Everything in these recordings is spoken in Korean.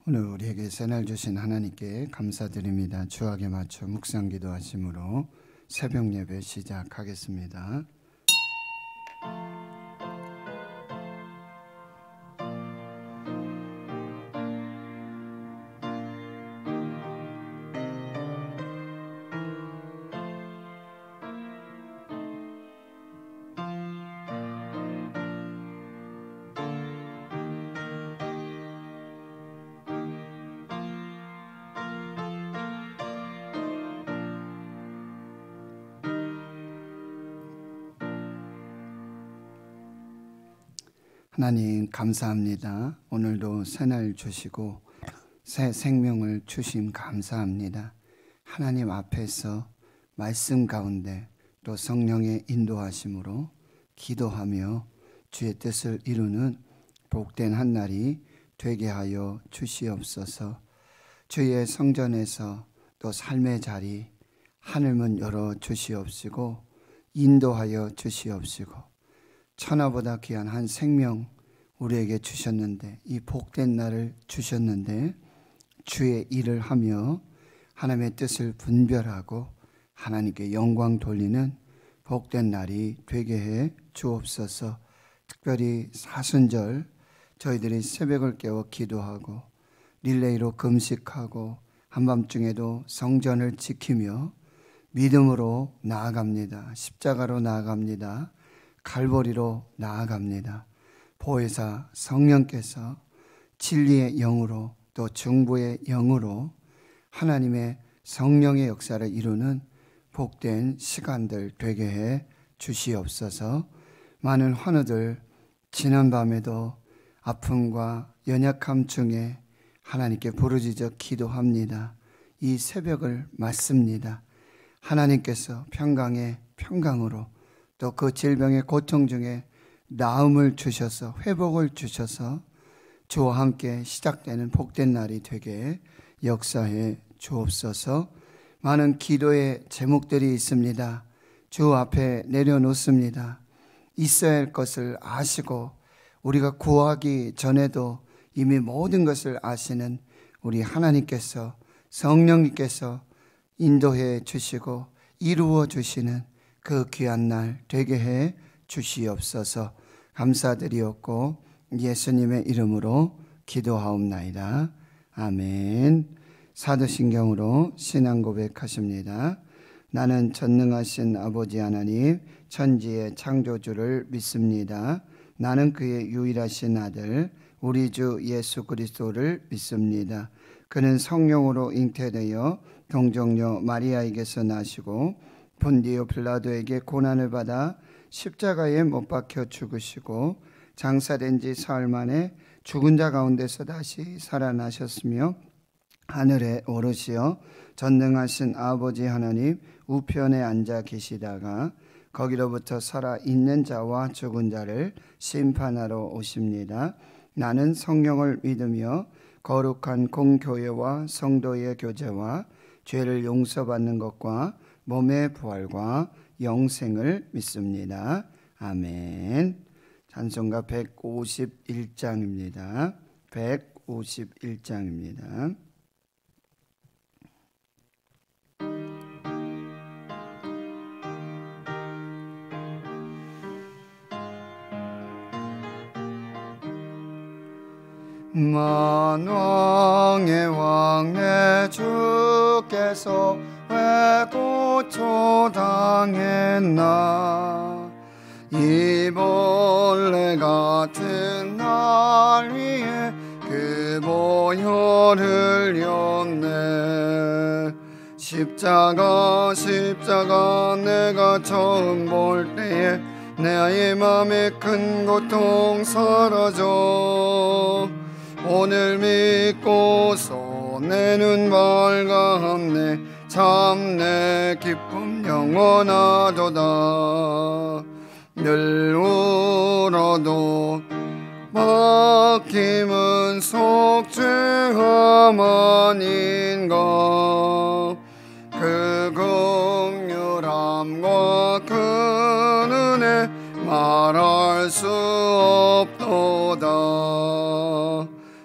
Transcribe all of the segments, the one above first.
오늘 우리에게 새날 주신 하나님께 감사드립니다. 주악에 맞춰 묵상 기도하심으로 새벽 예배 시작하겠습니다. 하나님 감사합니다. 오늘도 새날 주시고 새 생명을 주심 감사합니다. 하나님 앞에서 말씀 가운데 또 성령의 인도하심으로 기도하며 주의 뜻을 이루는 복된 한 날이 되게 하여 주시옵소서. 주의 성전에서 또 삶의 자리 하늘문 열어 주시옵시고 인도하여 주시옵시고 천하보다 귀한 한 생명 우리에게 주셨는데 이 복된 날을 주셨는데 주의 일을 하며 하나님의 뜻을 분별하고 하나님께 영광 돌리는 복된 날이 되게 해 주옵소서. 특별히 사순절 저희들이 새벽을 깨워 기도하고 릴레이로 금식하고 한밤중에도 성전을 지키며 믿음으로 나아갑니다. 십자가로 나아갑니다. 갈보리로 나아갑니다. 보혜사 성령께서 진리의 영으로 또 중보의 영으로 하나님의 성령의 역사를 이루는 복된 시간들 되게 해 주시옵소서. 많은 환우들 지난밤에도 아픔과 연약함 중에 하나님께 부르짖어 기도합니다. 이 새벽을 맞습니다. 하나님께서 평강의 평강으로 또 그 질병의 고통 중에 나음을 주셔서 회복을 주셔서 주와 함께 시작되는 복된 날이 되게 역사해 주옵소서. 많은 기도의 제목들이 있습니다. 주 앞에 내려놓습니다. 있어야 할 것을 아시고 우리가 구하기 전에도 이미 모든 것을 아시는 우리 하나님께서 성령님께서 인도해 주시고 이루어 주시는 그 귀한 날 되게 해 주시옵소서. 감사드리옵고 예수님의 이름으로 기도하옵나이다. 아멘. 사도신경으로 신앙 고백하십니다. 나는 전능하신 아버지 하나님 천지의 창조주를 믿습니다. 나는 그의 유일하신 아들 우리 주 예수 그리스도를 믿습니다. 그는 성령으로 잉태되어 동정녀 마리아에게서 나시고 본디오 빌라도에게 고난을 받아 십자가에 못 박혀 죽으시고 장사된 지 사흘 만에 죽은 자 가운데서 다시 살아나셨으며 하늘에 오르시어 전능하신 아버지 하나님 우편에 앉아 계시다가 거기로부터 살아있는 자와 죽은 자를 심판하러 오십니다. 나는 성령을 믿으며 거룩한 공교회와 성도의 교제와 죄를 용서받는 것과 몸의 부활과 영생을 믿습니다. 아멘. 찬송가 151장입니다. 151장입니다. 만왕의 왕 내 주께서 왜 고초당했나 이 벌레 같은 날 위에 그 보혈을 흘렸네. 십자가 내가 처음 볼 때에 내 아이의 맘에 큰 고통 사라져 오늘 믿고서 내 눈 밝았네. 참 내 기쁨 영원하도다. 늘 울어도 막힘은 속죄함 아닌가. 그 긍휼함과 그 은혜 말할 수 없도다.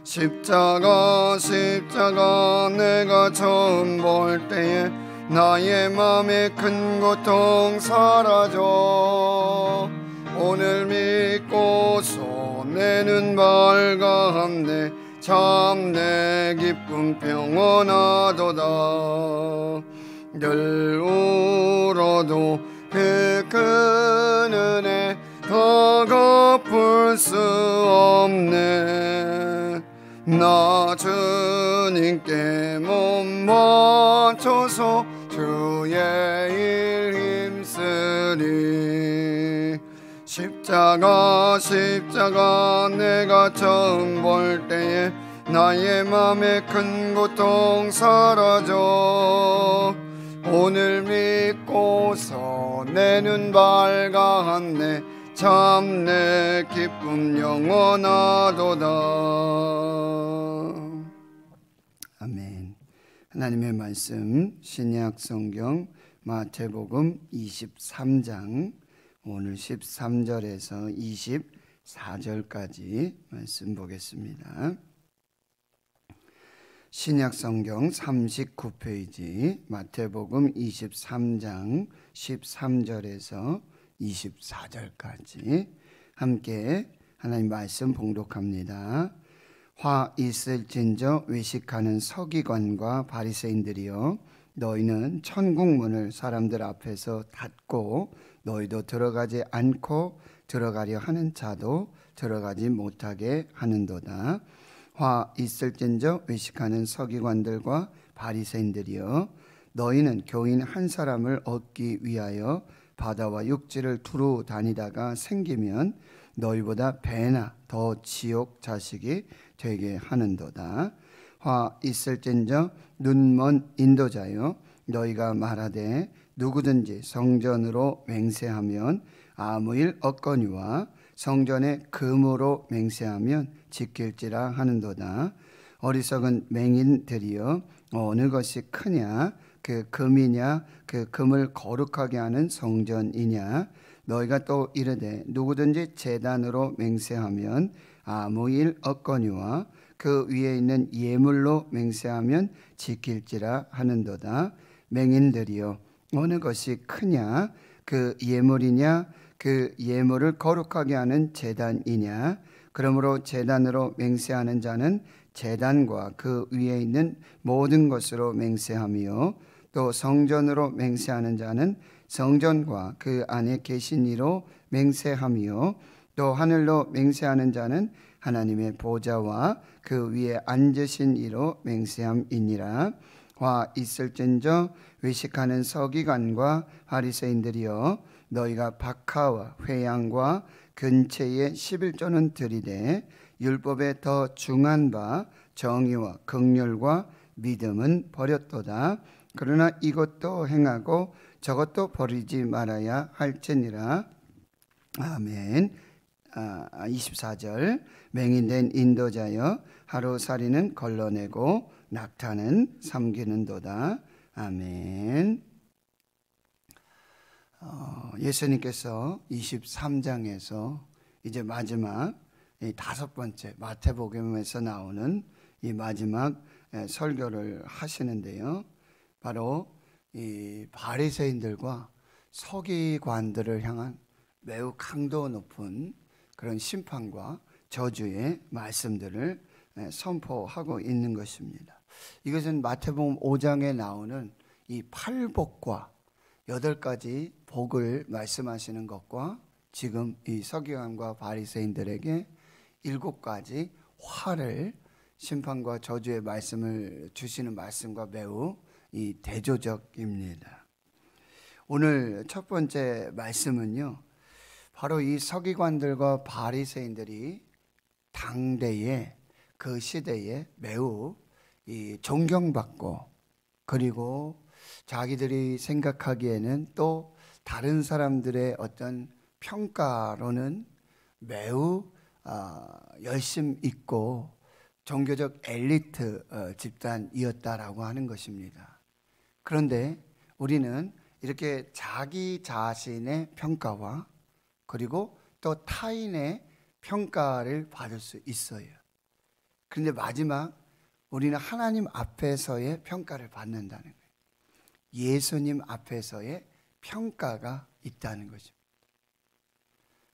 십자가 십자가 내가 처음 볼 때에 나의 맘에 큰 고통 사라져 오늘 믿고서 내 눈 밝았네 참 내 기쁨 평온하도다 늘 울어도 그 큰 은혜 더 갚을 수 없네 나 주님께 몸 바쳐서 주의 일 힘쓰리 십자가 십자가 내가 처음 볼 때에 나의 맘에 큰 고통 사라져 오늘 믿고서 내 눈 밝았네 참 내 기쁨 영원하도다. 아멘. 하나님의 말씀 신약 성경 마태복음 23장 오늘 13절에서 24절까지 말씀 보겠습니다. 신약 성경 39페이지 마태복음 23장 13절에서 24절까지 함께 하나님 말씀 봉독합니다. 화 있을진저 외식하는 서기관과 바리새인들이여 너희는 천국문을 사람들 앞에서 닫고 너희도 들어가지 않고 들어가려 하는 자도 들어가지 못하게 하는도다. 화 있을진저 외식하는 서기관들과 바리새인들이여 너희는 교인 한 사람을 얻기 위하여 바다와 육지를 두루 다니다가 생기면 너희보다 배나 더 지옥 자식이 되게 하는도다. 화 있을진저 눈먼 인도자여 너희가 말하되 누구든지 성전으로 맹세하면 아무 일 없거니와 성전에 금으로 맹세하면 지킬지라 하는도다. 어리석은 맹인들이여 어느 것이 크냐 그 금이냐 그 금을 거룩하게 하는 성전이냐 너희가 또 이르되 누구든지 제단으로 맹세하면 아무 일 없거니와 그 위에 있는 예물로 맹세하면 지킬지라 하는도다. 맹인들이여 어느 것이 크냐 그 예물이냐 그 예물을 거룩하게 하는 제단이냐 그러므로 제단으로 맹세하는 자는 제단과 그 위에 있는 모든 것으로 맹세하며 또 성전으로 맹세하는 자는 성전과 그 안에 계신 이로 맹세하며 또 하늘로 맹세하는 자는 하나님의 보좌와 그 위에 앉으신 이로 맹세함이니라. 화 있을진저 외식하는 서기관과 바리새인들이여 너희가 박하와 회양과 근체의 11조는 들이되 율법에 더 중한 바 정의와 긍휼과 믿음은 버렸도다. 그러나 이것도 행하고 저것도 버리지 말아야 할지니라. 아멘. 24절 맹인된 인도자여 하루살이는 걸러내고 낙타는 삼기는도다. 아멘. 예수님께서 23장에서 이제 마지막 이 다섯 번째 마태복음에서 나오는 이 마지막 설교를 하시는데요. 바로 이 바리새인들과 서기관들을 향한 매우 강도 높은 그런 심판과 저주의 말씀들을 선포하고 있는 것입니다. 이것은 마태복음 5장에 나오는 이 팔복과 8가지 복을 말씀하시는 것과 지금 이 서기관과 바리새인들에게 7가지 화를 심판과 저주의 말씀을 주시는 말씀과 매우 이 대조적입니다. 오늘 첫 번째 말씀은요, 바로 이 서기관들과 바리새인들이 당대에 그 시대에 매우 이 존경받고 그리고 자기들이 생각하기에는 또 다른 사람들의 어떤 평가로는 매우 열심 있고 종교적 엘리트 집단이었다라고 하는 것입니다. 그런데 우리는 이렇게 자기 자신의 평가와 그리고 또 타인의 평가를 받을 수 있어요. 그런데 마지막 우리는 하나님 앞에서의 평가를 받는다는 거예요. 예수님 앞에서의 평가가 있다는 것입니다.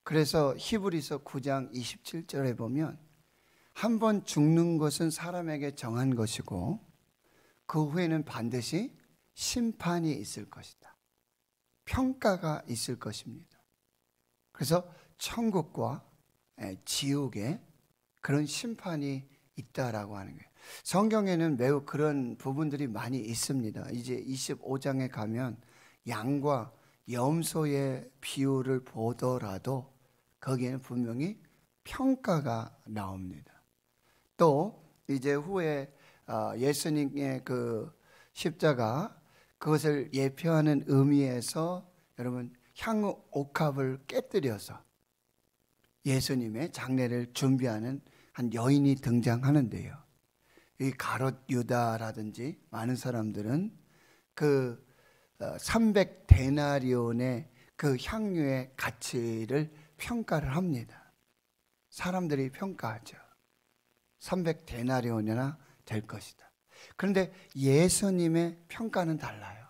그래서 히브리서 9장 27절에 보면 한 번 죽는 것은 사람에게 정한 것이고 그 후에는 반드시 심판이 있을 것이다. 평가가 있을 것입니다. 그래서 천국과 지옥에 그런 심판이 있다라고 하는 거예요. 성경에는 매우 그런 부분들이 많이 있습니다. 이제 25장에 가면 양과 염소의 비유를 보더라도 거기에는 분명히 평가가 나옵니다. 또 이제 후에 예수님의 그 십자가 그것을 예표하는 의미에서 여러분 향후 옥합을 깨뜨려서 예수님의 장례를 준비하는 한 여인이 등장하는데요. 이 가롯 유다라든지 많은 사람들은 그 300데나리온의 그 향유의 가치를 평가를 합니다. 사람들이 평가하죠. 300데나리온이나 될 것이다. 그런데 예수님의 평가는 달라요.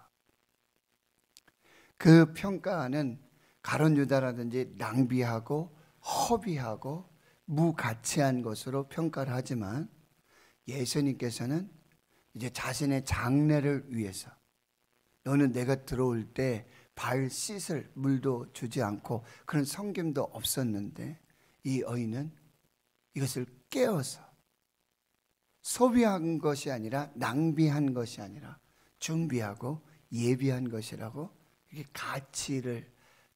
그 평가는 가롯 유다라든지 낭비하고 허비하고 무가치한 것으로 평가를 하지만 예수님께서는 이제 자신의 장례를 위해서 너는 내가 들어올 때 발 씻을 물도 주지 않고 그런 섬김도 없었는데 이 여인은 이것을 깨어서 소비한 것이 아니라 낭비한 것이 아니라 준비하고 예비한 것이라고 이렇게 가치를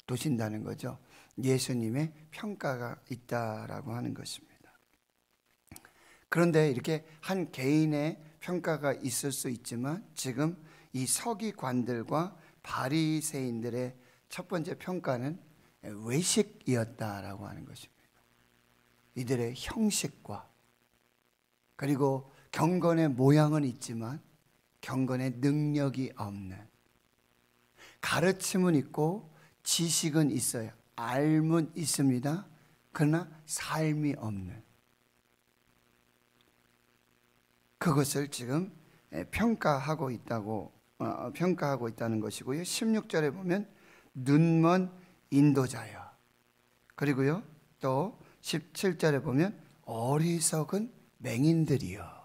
두신다는 거죠. 예수님의 평가가 있다라고 하는 것입니다. 그런데 이렇게 한 개인의 평가가 있을 수 있지만 지금 이 서기관들과 바리새인들의 첫 번째 평가는 외식이었다라고 하는 것입니다. 이들의 형식과 그리고 경건의 모양은 있지만 경건의 능력이 없는, 가르침은 있고 지식은 있어요. 알은 있습니다. 그러나 삶이 없는, 그것을 지금 평가하고 있다는 것이고요. 16절에 보면 눈먼 인도자여, 그리고요 또 17절에 보면 어리석은 맹인들이여.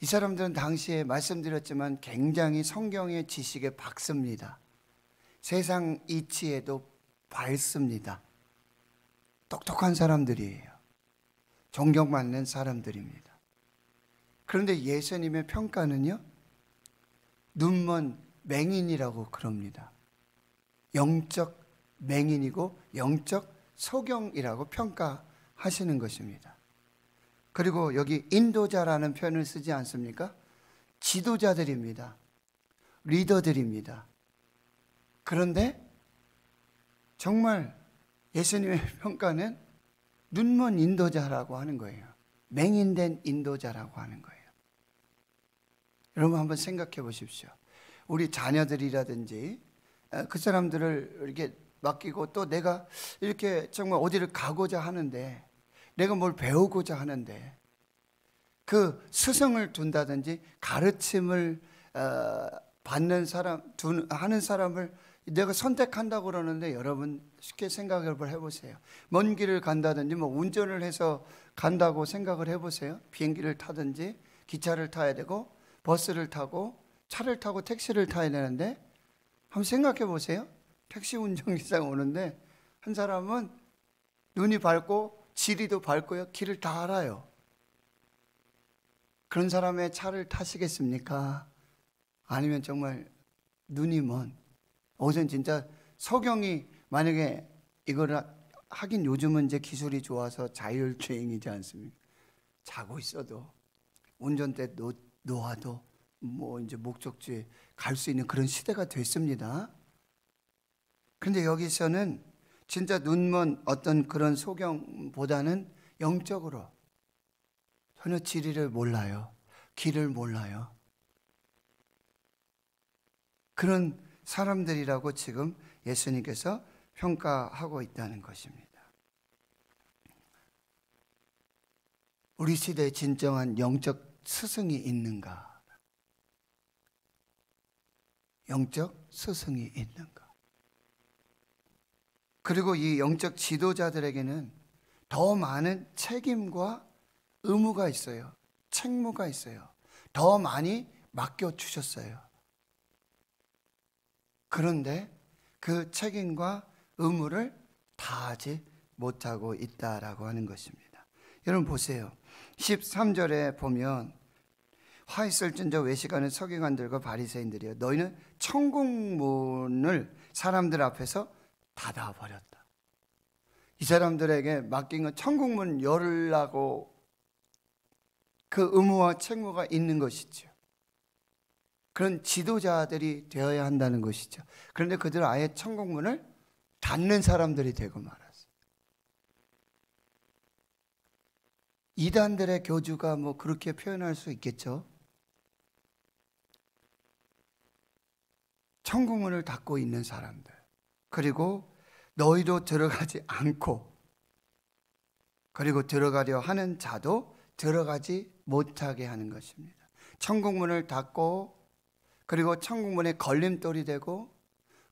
이 사람들은 당시에 말씀드렸지만 굉장히 성경의 지식에 박습니다. 세상 이치에도 밝습니다. 똑똑한 사람들이에요. 존경받는 사람들입니다. 그런데 예수님의 평가는요, 눈먼 맹인이라고 그럽니다. 영적 맹인이고 영적 소경이라고 평가하시는 것입니다. 그리고 여기 인도자라는 표현을 쓰지 않습니까? 지도자들입니다. 리더들입니다. 그런데 정말 예수님의 평가는 눈먼 인도자라고 하는 거예요. 맹인된 인도자라고 하는 거예요. 여러분 한번 생각해 보십시오. 우리 자녀들이라든지 그 사람들을 이렇게 맡기고 또 내가 이렇게 정말 어디를 가고자 하는데, 내가 뭘 배우고자 하는데 그 스승을 둔다든지 가르침을 받는 하는 사람을 내가 선택한다고 그러는데, 여러분 쉽게 생각을 해보세요. 먼 길을 간다든지 운전을 해서 간다고 생각을 해보세요. 비행기를 타든지 기차를 타야 되고 버스를 타고 차를 타고 택시를 타야 되는데, 한번 생각해 보세요. 택시 운전기사가 오는데 한 사람은 눈이 밝고 지리도 밝고요, 길을 다 알아요. 그런 사람의 차를 타시겠습니까? 아니면 정말 눈이 먼, 어제는 진짜 소경이 만약에 이거를 하긴 요즘은 이제 기술이 좋아서 자율주행이지 않습니까? 자고 있어도 운전대 놓아도 이제 목적지에 갈 수 있는 그런 시대가 됐습니다. 그런데 여기서는 진짜 눈먼 어떤 그런 소경보다는 영적으로 전혀 지리를 몰라요. 길을 몰라요. 그런 사람들이라고 지금 예수님께서 평가하고 있다는 것입니다. 우리 시대에 진정한 영적 스승이 있는가? 영적 스승이 있는가? 그리고 이 영적 지도자들에게는 더 많은 책임과 의무가 있어요. 책무가 있어요. 더 많이 맡겨주셨어요. 그런데 그 책임과 의무를 다하지 못하고 있다라고 하는 것입니다. 여러분 보세요. 13절에 보면 화 있을진저 외식하는 서기관들과 바리새인들이여 너희는 천국문을 사람들 앞에서 닫아버렸다. 이 사람들에게 맡긴 건 천국문 열으라고 그 의무와 책무가 있는 것이죠. 그런 지도자들이 되어야 한다는 것이죠. 그런데 그들은 아예 천국문을 닫는 사람들이 되고 말았어요. 이단들의 교주가 뭐 그렇게 표현할 수 있겠죠. 천국문을 닫고 있는 사람들, 그리고 너희도 들어가지 않고, 그리고 들어가려 하는 자도 들어가지 못하게 하는 것입니다. 천국문을 닫고, 그리고 천국문에 걸림돌이 되고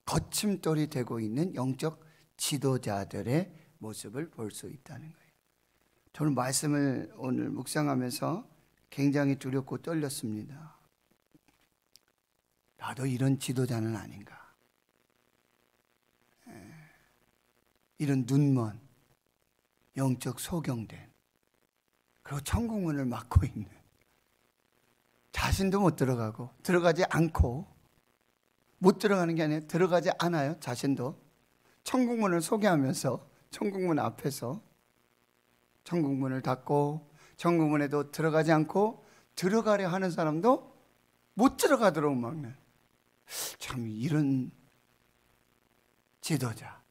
거침돌이 되고 있는 영적 지도자들의 모습을 볼 수 있다는 거예요. 저는 말씀을 오늘 묵상하면서 굉장히 두렵고 떨렸습니다. 나도 이런 지도자는 아닌가. 이런 눈먼, 영적 소경된, 그리고 천국문을 막고 있는, 자신도 못 들어가고 들어가지 않고, 못 들어가는 게 아니라 들어가지 않아요. 자신도 천국문을 소개하면서 천국문 앞에서 천국문을 닫고 천국문에도 들어가지 않고 들어가려 하는 사람도 못 들어가도록 막는, 참 이런 지도자.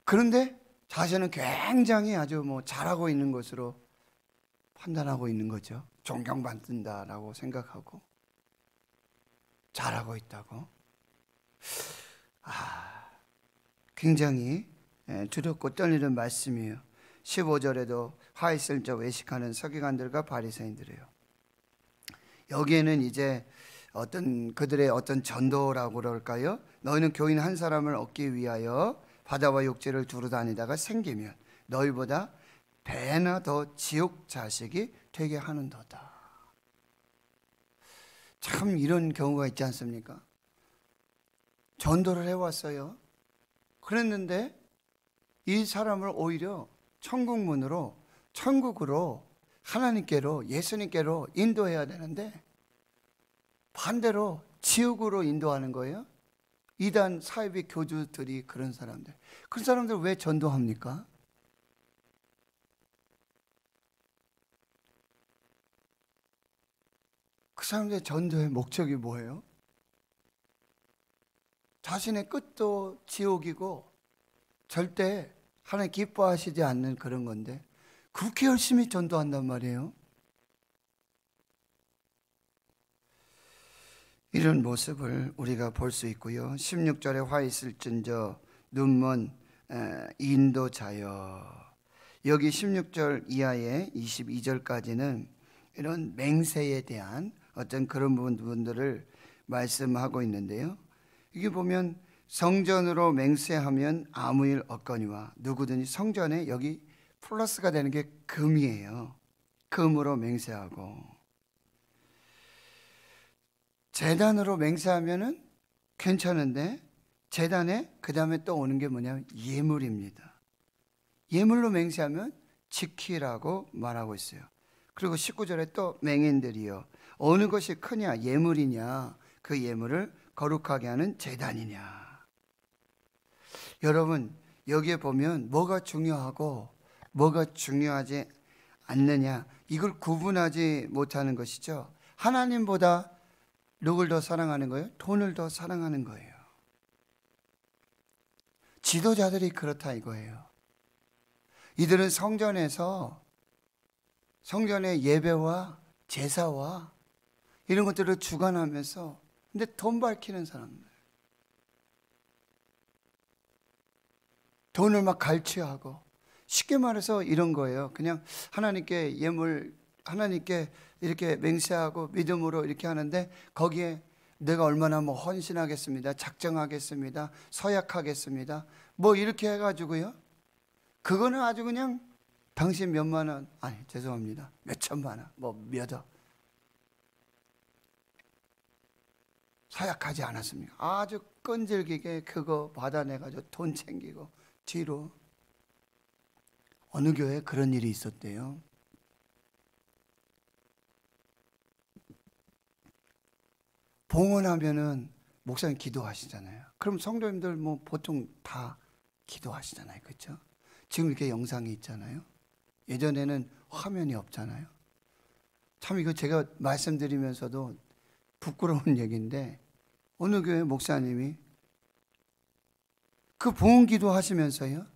그런데 자신은 굉장히 아주 뭐 잘하고 있는 것으로 판단하고 있는 거죠. 존경받는다라고 생각하고 잘하고 있다고. 굉장히 두렵고 떨리는 말씀이에요. 15절에도 화 있을 저 외식하는 서기관들과 바리새인들이에요. 여기에는 이제 그들의 어떤 전도라고 그럴까요? 너희는 교인 한 사람을 얻기 위하여 바다와 육지를 두루 다니다가 생기면 너희보다 배나 더 지옥 자식이 되게 하는도다. 참 이런 경우가 있지 않습니까? 전도를 해왔어요. 그랬는데 이 사람을 오히려 천국문으로, 천국으로, 하나님께로, 예수님께로 인도해야 되는데 반대로 지옥으로 인도하는 거예요. 이단 사이비 교주들이 그런 사람들. 그런 사람들 왜 전도합니까? 그 사람들의 전도의 목적이 뭐예요? 자신의 끝도 지옥이고 절대 하나님 기뻐하시지 않는 그런 건데 그렇게 열심히 전도한단 말이에요. 이런 모습을 우리가 볼 수 있고요. 16절에 화 있을진저 눈먼 인도자여. 여기 16절 이하의 22절까지는 이런 맹세에 대한 어떤 그런 부분들을 말씀하고 있는데요. 이게 보면 성전으로 맹세하면 아무 일 없거니와 누구든지 성전에, 여기 플러스가 되는 게 금이에요. 금으로 맹세하고, 제단으로 맹세하면은 괜찮은데 제단에 그 다음에 또 오는 게 뭐냐면 예물입니다. 예물로 맹세하면 지키라고 말하고 있어요. 그리고 19절에 또 맹인들이여 어느 것이 크냐, 예물이냐, 그 예물을 거룩하게 하는 제단이냐. 여러분 여기에 보면 뭐가 중요하고 뭐가 중요하지 않느냐, 이걸 구분하지 못하는 것이죠. 하나님보다 누굴 더 사랑하는 거예요? 돈을 더 사랑하는 거예요. 지도자들이 그렇다 이거예요. 이들은 성전에서 성전의 예배와 제사와 이런 것들을 주관하면서, 근데 돈 밝히는 사람들, 돈을 막 갈취하고 쉽게 말해서 이런 거예요. 그냥 하나님께 예물, 하나님께 이렇게 맹세하고 믿음으로 이렇게 하는데 거기에 내가 얼마나 뭐 헌신하겠습니다, 작정하겠습니다, 서약하겠습니다, 뭐 이렇게 해가지고요. 그거는 아주 그냥 당신 몇만 원, 아니 죄송합니다, 몇 천만 원, 뭐 몇억 서약하지 않았습니까? 아주 끈질기게 그거 받아내가지고 돈 챙기고 뒤로. 어느 교회에 그런 일이 있었대요. 봉헌하면은 목사님 기도하시잖아요. 그럼 성도님들 뭐 보통 다 기도하시잖아요. 그렇죠? 지금 이렇게 영상이 있잖아요. 예전에는 화면이 없잖아요. 참 이거 제가 말씀드리면서도 부끄러운 얘기인데 어느 교회 목사님이 그 봉헌 기도 하시면서요,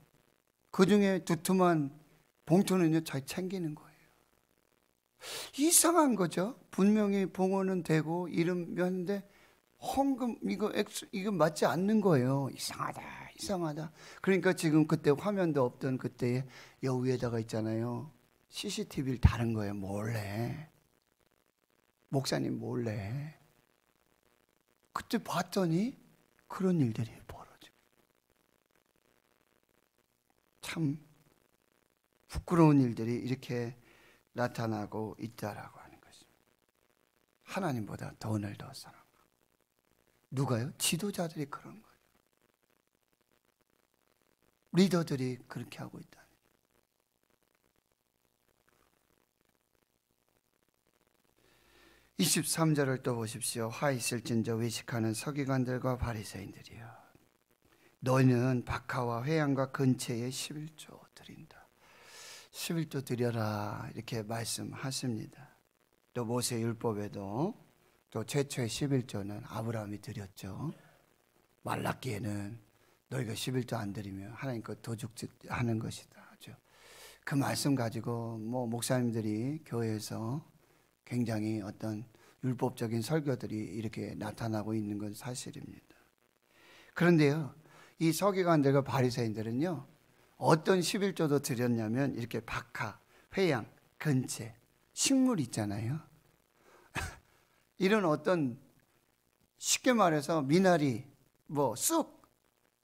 그 중에 두툼한 봉투는요 잘 챙기는 거예요. 이상한 거죠. 분명히 봉헌은 되고 이름이었는데 헌금 이거 맞지 않는 거예요. 이상하다. 그러니까 지금 그때 화면도 없던 그때에 여기에다가 있잖아요, CCTV를 다른 거예요. 몰래. 목사님 몰래. 그때 봤더니 그런 일들이 벌어지고, 참 부끄러운 일들이 이렇게 나타나고 있다라고 하는 것입니다. 하나님보다 돈을 더 사랑하고. 누가요? 지도자들이 그런 거예요. 리더들이 그렇게 하고 있다. 23절을 또 보십시오. 화 있을진저 외식하는 서기관들과 바리새인들이여, 너희는 박하와 회양과 근처에 11조 드린다. 11조 드려라 이렇게 말씀하십니다. 또 모세 율법에도 또 최초의 11조는 아브라함이 드렸죠. 말라기에는 너희가 11조 안 드리면 하나님 것 도둑질하는 것이다. 그 말씀 가지고 뭐 목사님들이 교회에서 굉장히 어떤 율법적인 설교들이 이렇게 나타나고 있는 건 사실입니다. 그런데요, 이 서기관들과 바리새인들은요 어떤 11조도 드렸냐면 이렇게 박하, 회양, 근체, 식물 있잖아요. 이런 어떤 쉽게 말해서 미나리, 뭐 쑥,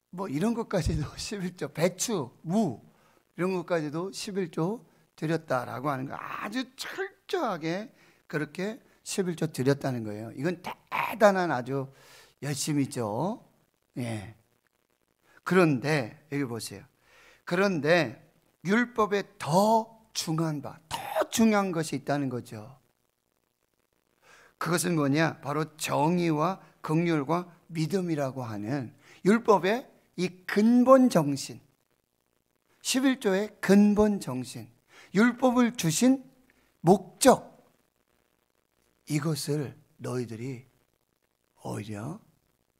뭐 이런 것까지도 11조, 배추, 무 이런 것까지도 11조 드렸다라고 하는 거, 아주 철저하게 그렇게 11조 드렸다는 거예요. 이건 대단한 아주 열심이죠. 예. 그런데 여기 보세요. 그런데 율법에 더 중요한 것이 있다는 거죠. 그것은 뭐냐? 바로 정의와 긍휼과 믿음이라고 하는 율법의 이 근본 정신, 11조의 근본 정신, 율법을 주신 목적, 이것을 너희들이 오히려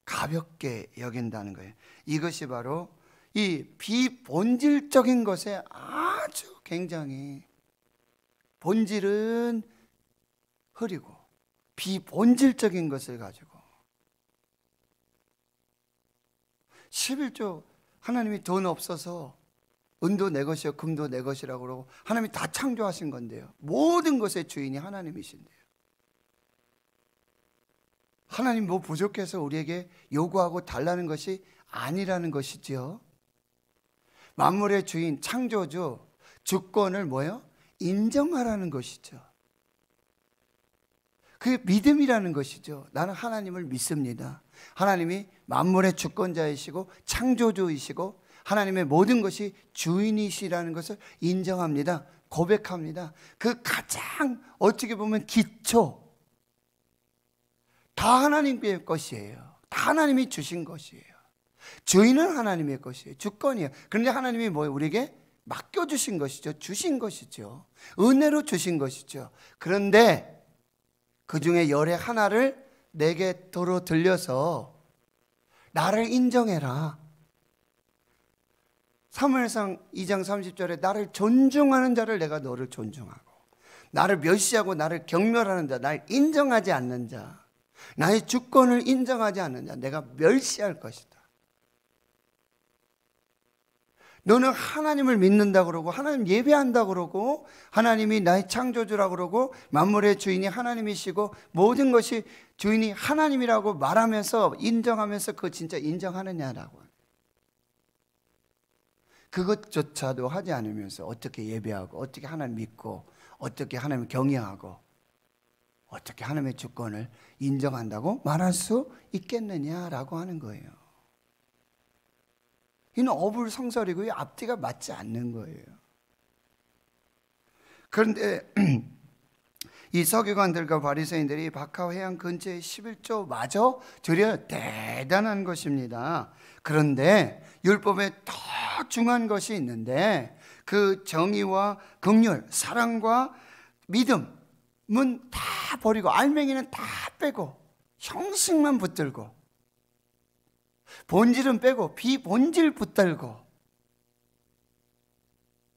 가볍게 여긴다는 거예요. 이것이 바로 이 비본질적인 것에 아주 굉장히, 본질은 흐리고 비본질적인 것을 가지고 11조, 하나님이 돈 없어서 은도 내 것이요 금도 내 것이라고 그러고 하나님이 다 창조하신 건데요, 모든 것의 주인이 하나님이신데요, 하나님 뭐 부족해서 우리에게 요구하고 달라는 것이 아니라는 것이죠. 만물의 주인, 창조주, 주권을 뭐예요? 인정하라는 것이죠. 그게 믿음이라는 것이죠. 나는 하나님을 믿습니다. 하나님이 만물의 주권자이시고 창조주이시고 하나님의 모든 것이 주인이시라는 것을 인정합니다. 고백합니다. 그 가장 어떻게 보면 기초, 다 하나님의 것이에요. 다 하나님이 주신 것이에요. 주인은 하나님의 것이에요. 주권이에요. 그런데 하나님이 뭐예요? 우리에게 맡겨주신 것이죠. 주신 것이죠. 은혜로 주신 것이죠. 그런데 그 중에 열의 하나를 내게 도로 들려서 나를 인정해라. 사무엘상 2장 30절에 나를 존중하는 자를 내가 너를 존중하고, 나를 멸시하고 나를 경멸하는 자, 나를 인정하지 않는 자, 나의 주권을 인정하지 않는 자 내가 멸시할 것이다. 너는 하나님을 믿는다 그러고 하나님 예배한다 그러고 하나님이 나의 창조주라 그러고 만물의 주인이 하나님이시고 모든 것이 주인이 하나님이라고 말하면서 인정하면서 그거 진짜 인정하느냐라고. 그것조차도 하지 않으면서 어떻게 예배하고 어떻게 하나님 믿고 어떻게 하나님을 경외하고 어떻게 하나님의 주권을 인정한다고 말할 수 있겠느냐라고 하는 거예요. 이는 어불성설이고 앞뒤가 맞지 않는 거예요. 그런데 이 서기관들과 바리새인들이 바카 해안 근처에 11조마저 드려야 대단한 것입니다. 그런데 율법에 더 중요한 것이 있는데 그 정의와 긍휼, 사랑과 믿음은 다 버리고 알맹이는 다 빼고 형식만 붙들고 본질은 빼고 비본질 붙들고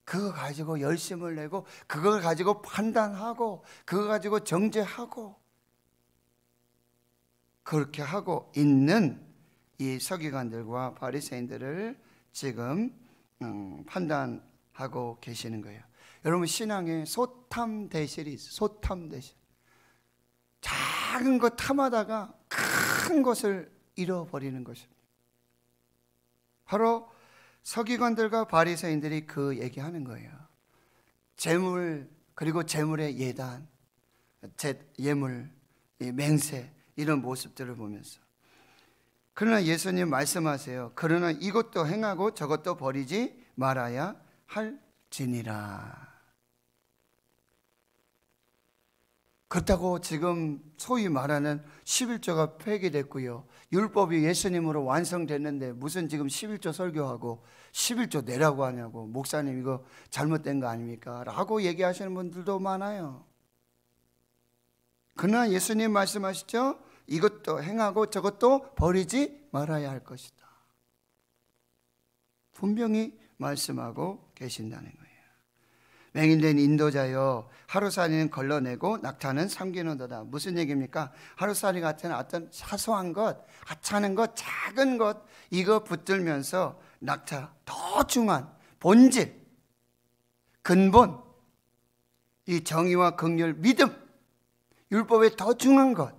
그거 가지고 열심을 내고 그걸 가지고 판단하고 그거 가지고 정죄하고 그렇게 하고 있는 이 서기관들과 바리새인들을 지금 판단하고 계시는 거예요. 여러분 신앙에 소탐대실이 있어요. 소탐대실. 작은 것 탐하다가 큰 것을 잃어버리는 것입니다. 바로 서기관들과 바리새인들이 그 얘기하는 거예요. 재물 그리고 재물의 예단, 예물, 맹세 이런 모습들을 보면서 그러나 예수님 말씀하세요. 그러나 이것도 행하고 저것도 버리지 말아야 할지니라. 그렇다고 지금 소위 말하는 11조가 폐기됐고요. 율법이 예수님으로 완성됐는데 무슨 지금 11조 설교하고 11조 내라고 하냐고 목사님 이거 잘못된 거 아닙니까? 라고 얘기하시는 분들도 많아요. 그러나 예수님 말씀하시죠. 이것도 행하고 저것도 버리지 말아야 할 것이다. 분명히 말씀하고 계신다는 거예요. 맹인된 인도자여 하루살이는 걸러내고 낙타는 삼키는도다. 무슨 얘기입니까? 하루살이 같은 어떤 사소한 것, 하찮은 것, 작은 것 이거 붙들면서 낙타 더 중요한 본질, 근본, 이 정의와 긍휼, 믿음, 율법에 더 중요한 것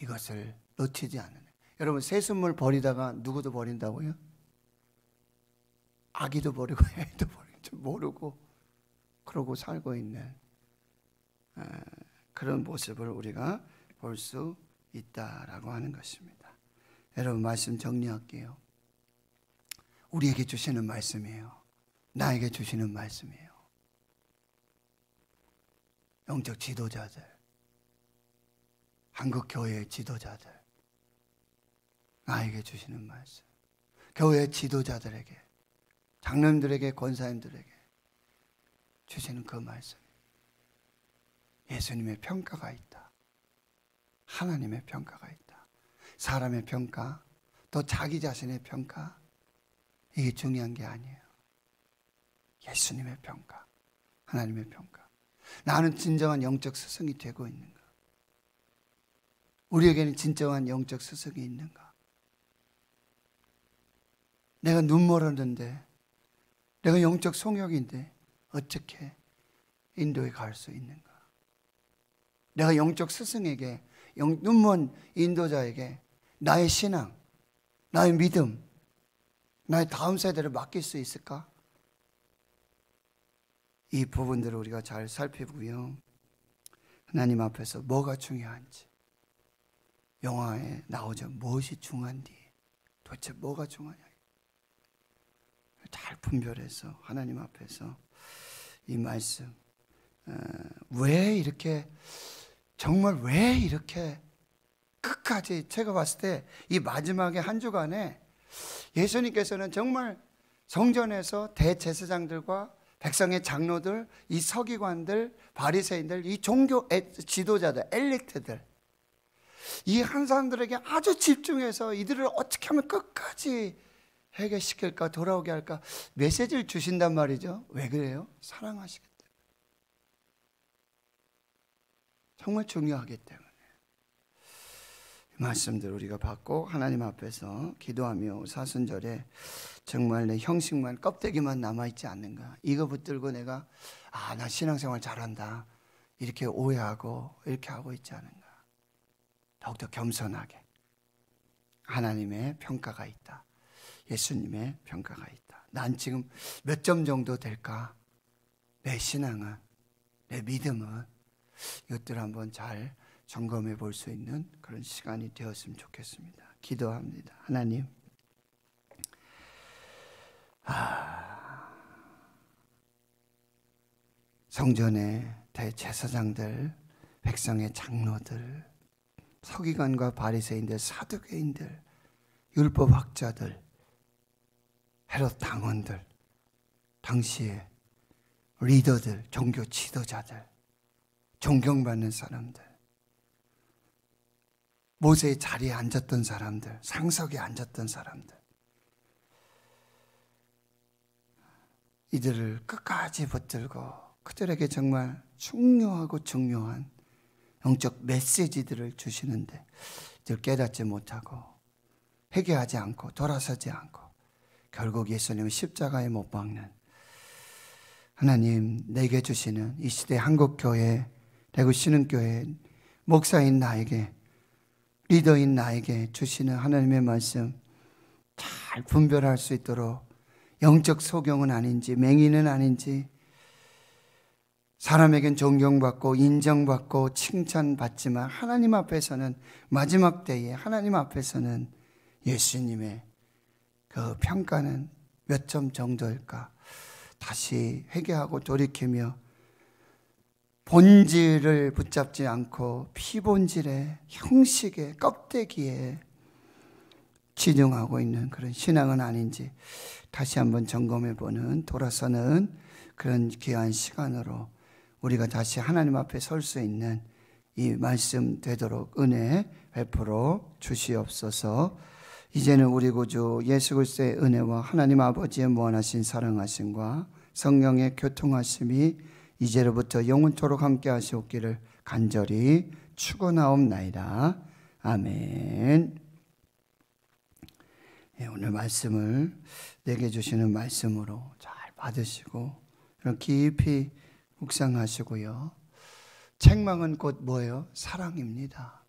이것을 놓치지 않는. 여러분 새순물 버리다가 누구도 버린다고요? 아기도 버리고 애도 버리고 모르고 그러고 살고 있는 그런 모습을 우리가 볼 수 있다라고 하는 것입니다. 여러분 말씀 정리할게요. 우리에게 주시는 말씀이에요. 나에게 주시는 말씀이에요. 영적 지도자들, 한국 교회의 지도자들, 나에게 주시는 말씀. 교회 지도자들에게, 장로님들에게, 권사님들에게 주시는 그 말씀. 예수님의 평가가 있다. 하나님의 평가가 있다. 사람의 평가, 또 자기 자신의 평가, 이게 중요한 게 아니에요. 예수님의 평가, 하나님의 평가. 나는 진정한 영적 스승이 되고 있는가? 우리에게는 진정한 영적 스승이 있는가? 내가 눈 멀었는데, 내가 영적 송역인데 어떻게 인도에 갈 수 있는가? 내가 영적 스승에게, 눈먼 인도자에게 나의 신앙, 나의 믿음, 나의 다음 세대를 맡길 수 있을까? 이 부분들을 우리가 잘 살피고요. 하나님 앞에서 뭐가 중요한지, 영화에 나오죠. 무엇이 중요한지, 도대체 뭐가 중요하냐. 잘 분별해서 하나님 앞에서 이 말씀, 왜 이렇게, 정말 왜 이렇게 끝까지 제가 봤을 때 이 마지막에 한 주간에 예수님께서는 정말 성전에서 대제사장들과 백성의 장로들, 이 서기관들, 바리새인들, 이 종교 지도자들, 엘리트들, 이 한 사람들에게 아주 집중해서 이들을 어떻게 하면 끝까지 해결시킬까, 돌아오게 할까 메시지를 주신단 말이죠. 왜 그래요? 사랑하시기 때문에. 정말 중요하기 때문에. 말씀들 우리가 받고 하나님 앞에서 기도하며 사순절에 정말 내 형식만 껍데기만 남아있지 않는가, 이거 붙들고 내가 나 신앙생활 잘한다 이렇게 오해하고 이렇게 하고 있지 않은가. 더욱더 겸손하게 하나님의 평가가 있다, 예수님의 평가가 있다. 난 지금 몇 점 정도 될까? 내 신앙은, 내 믿음은, 이것들을 한번 잘 점검해 볼 수 있는 그런 시간이 되었으면 좋겠습니다. 기도합니다. 하나님, 성전의 대제사장들, 백성의 장로들, 서기관과 바리새인들, 사두개인들, 율법학자들, 헤롯 당원들, 당시의 리더들, 종교 지도자들, 존경받는 사람들, 모세의 자리에 앉았던 사람들, 상석에 앉았던 사람들, 이들을 끝까지 붙들고 그들에게 정말 중요하고 중요한 영적 메시지들을 주시는데 이들 깨닫지 못하고 회개하지 않고 돌아서지 않고 결국 예수님은 십자가에 못 박는, 하나님 내게 주시는 이 시대 한국교회, 대구 신흥교회 목사인 나에게, 리더인 나에게 주시는 하나님의 말씀 잘 분별할 수 있도록 영적 소경은 아닌지 맹인은 아닌지, 사람에겐 존경받고 인정받고 칭찬받지만 하나님 앞에서는, 마지막 때에 하나님 앞에서는 예수님의 그 평가는 몇 점 정도일까? 다시 회개하고 돌이키며 본질을 붙잡지 않고 피본질의 형식의 껍데기에 치중하고 있는 그런 신앙은 아닌지 다시 한번 점검해보는, 돌아서는 그런 귀한 시간으로 우리가 다시 하나님 앞에 설 수 있는 이 말씀 되도록 은혜 베풀어 주시옵소서. 이제는 우리 구주 예수 그리스도의 은혜와 하나님 아버지의 무한하신 사랑하심과 성령의 교통하심이 이제로부터 영원토록 함께 하시옵기를 간절히 축원하옵나이다. 아멘. 오늘 말씀을 내게 주시는 말씀으로 잘 받으시고 깊이 묵상하시고요. 책망은 곧 뭐예요? 사랑입니다.